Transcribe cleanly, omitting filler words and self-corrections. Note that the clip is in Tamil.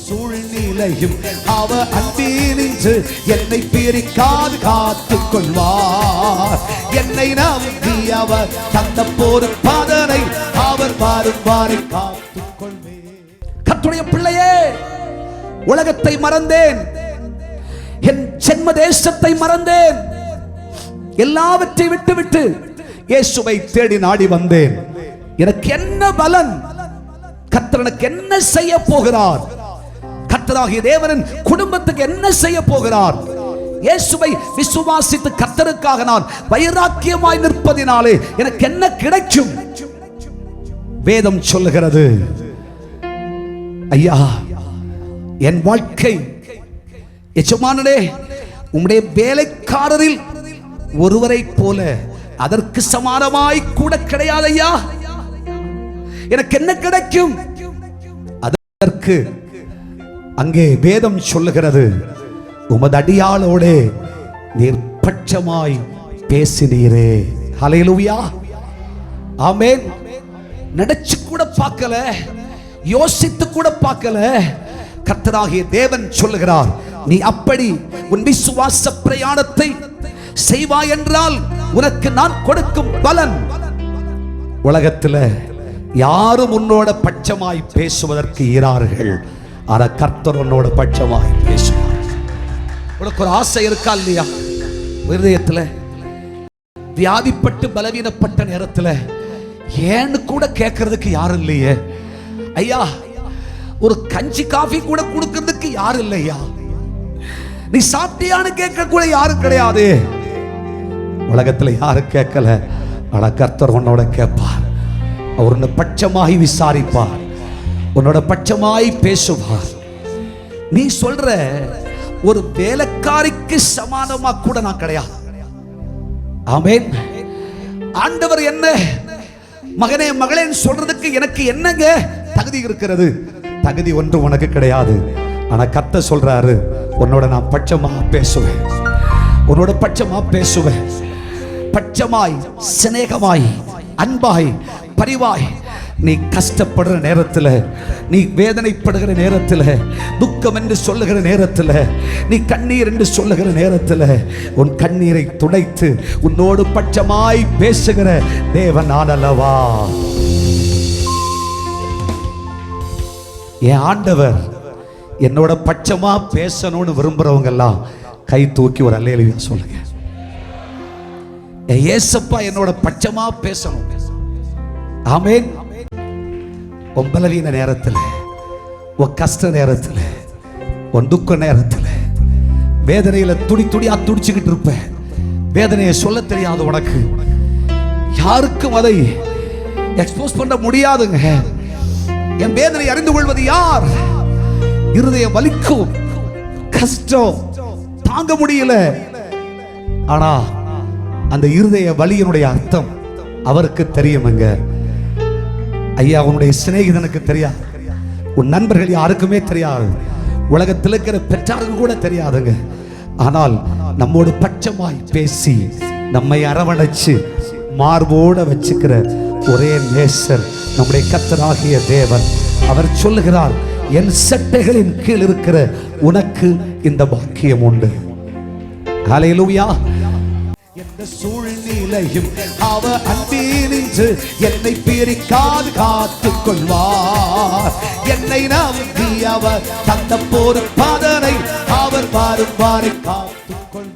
சூழ்நிலையும் அவர் அன்பினின்று என்னை பிரிக்காது காத்துக் கொள்வார். என்னை நம்பி அவர் தந்த பொறுப்பாதனை அவர் மாறும் வாரை காத்துக் கொள்வேன். கர்த்தருடைய பிள்ளையே, உலகத்தை மறந்தேன், என் ஜென்ம தேசத்தை மறந்தேன், எல்லாவற்றை விட்டுவிட்டு இயேசுவை தேடி நாடி வந்தேன். எனக்கு என்ன பலன்? கர்த்தர் எனக்கு என்ன செய்ய போகிறார்? கர்த்தராகிய தேவனின் குடும்பத்துக்கு என்ன செய்ய போகிறார்? இயேசுவை விசுவாசித்து கர்த்தருக்காக நான் வைராக்கியமாய் நிற்பதினாலே எனக்கு என்ன கிடைக்கும்? வேதம் சொல்லுகிறது, ஐயா, என் வாழ்க்கை எஜமானனே உம்முடைய வேலைக்காரரில் ஒருவரை போல அதற்கு சமானமாய் கூட கிடையாது ஐயா. எனக்கு என்ன கிடைக்கும்? அதற்கு அங்கே வேதம் சொல்லுகிறது, உமது அடியாளோடே நீர் பட்சமாய் பேசினீரே. ஹல்லேலூயா, ஆமென். நினைச்சு கூட பார்க்கல, யோசித்து கூட பார்க்கல. கர்த்தராகிய தேவன் சொல்லுகிறார், நீ அப்படி உன் விசுவாச பிரயாணத்தை செய்வாய் என்றால் உனக்கு நான் கொடுக்கும் பலன். உலகத்தில் யாரும் உன்னோட பட்சமாய் பேசுவதற்கு ஈரார்கள், ஆனா கர்த்தர் உன்னோட பட்சமாய் பேசுவார். உனக்கு ஒரு ஆசை இருக்கா இல்லையா? இருதயத்தில் வியாதிப்பட்டு பலவீனப்பட்ட நேரத்தில் ஏன்னு கூட கேட்கறதுக்கு யாரும் இல்லையே ஐயா. ஒரு கஞ்சி காஃபி கூட கொடுக்கிறதுக்கு யாரும் இல்லையா. நீ சாப்பிட்டியான்னு கேட்க கூட யாரும் கிடையாது. உலகத்தில் யாரும் கேட்கல, ஆனா கர்த்தர் உன்னோட கேட்பார். அவர் உன்னை பட்சமாய் விசாரிப்பார், உன்னோட பட்சமாய் பேசுவார். நீ சொல்ற ஒரு வேலைக்காரிக்கு சமானமா கூட நான் கிடையாது. ஆமென். ஆண்டவர் என்ன மகனே மகளேன்னு சொல்றதுக்கு எனக்கு என்னங்க தகுதி இருக்கிறது? தகுதி ஒன்று உனக்கு கிடையாது. ஆனா கர்த்தர் சொல்றாரு, உன்னோட நான் பட்சமா பேசுவேன், உன்னோட பட்சமா பேசுவேன். பட்சமாய், சிநேகமாய், அன்பாய், பரிவாய். நீ கஷ்டப்படுற நேரத்தில், நீ வேதனைப்படுகிற நேரத்தில், துக்கம் என்று சொல்லுகிற நேரத்தில், நீ கண்ணீர் என்று சொல்லுகிற நேரத்தில் உன் கண்ணீரை துடைத்து உன்னோடு பட்சமாய் பேசுகிற தேவன் நான் அல்லவா? என் ஆண்டவர் என்னோட பட்சமா பேசணும்னு விரும்புறவங்க எல்லாம் கை தூக்கி ஒரு அல்லேலூயா சொல்லுங்க. ஏசப்பா என்னோட பட்சமா பேசணும். ஆமென். உன் பலவீன நேரத்தில், உன் கஷ்ட நேரத்தில், உன் துக்க நேரத்தில், வேதனையில துடி துடியா துடிச்சுக்கிட்டு இருப்ப. வேதனையை சொல்ல தெரியாது உனக்கு, யாருக்கும் அதை எக்ஸ்போஸ் பண்ண முடியாதுங்க. என் வேதனை அறிந்து கொள்வது யார்? இருதயம் வலிக்கும், கஷ்டம் தாங்க முடியல. ஆனா அந்த இருதய வலியினுடைய அர்த்தம் அவருக்கு தெரியுமங்க. ஐயா, உன்னுடைய சிநேகிதனுக்கு தெரியாது, உன் நண்பர்கள் யாருக்குமே தெரியாது, உலகத்தில் இருக்கிற பெற்றாருக்கு கூட தெரியாதுங்க. ஆனால் நம்மோடு பட்சமாய் பேசி நம்மை அரவணைச்சு மார்போட வச்சுக்கிற ஒரே நேசர் நம்முடைய கர்த்தராகிய தேவன். அவர் சொல்லுகிறார், என் சட்டைகளின் கீழ் இருக்கிற உனக்கு இந்த பாக்கியம் உண்டு. ஹல்லேலூயா. எந்த சூழ்நிலையும் அவர் அன்பினின்று என்னை பிரிக்காது காத்துக் கொள்வார். என்னை நம்பி அவர் தந்த பொறுப்பாதனை அவர் மாறும் வாரை காத்துக் கொள்வார்.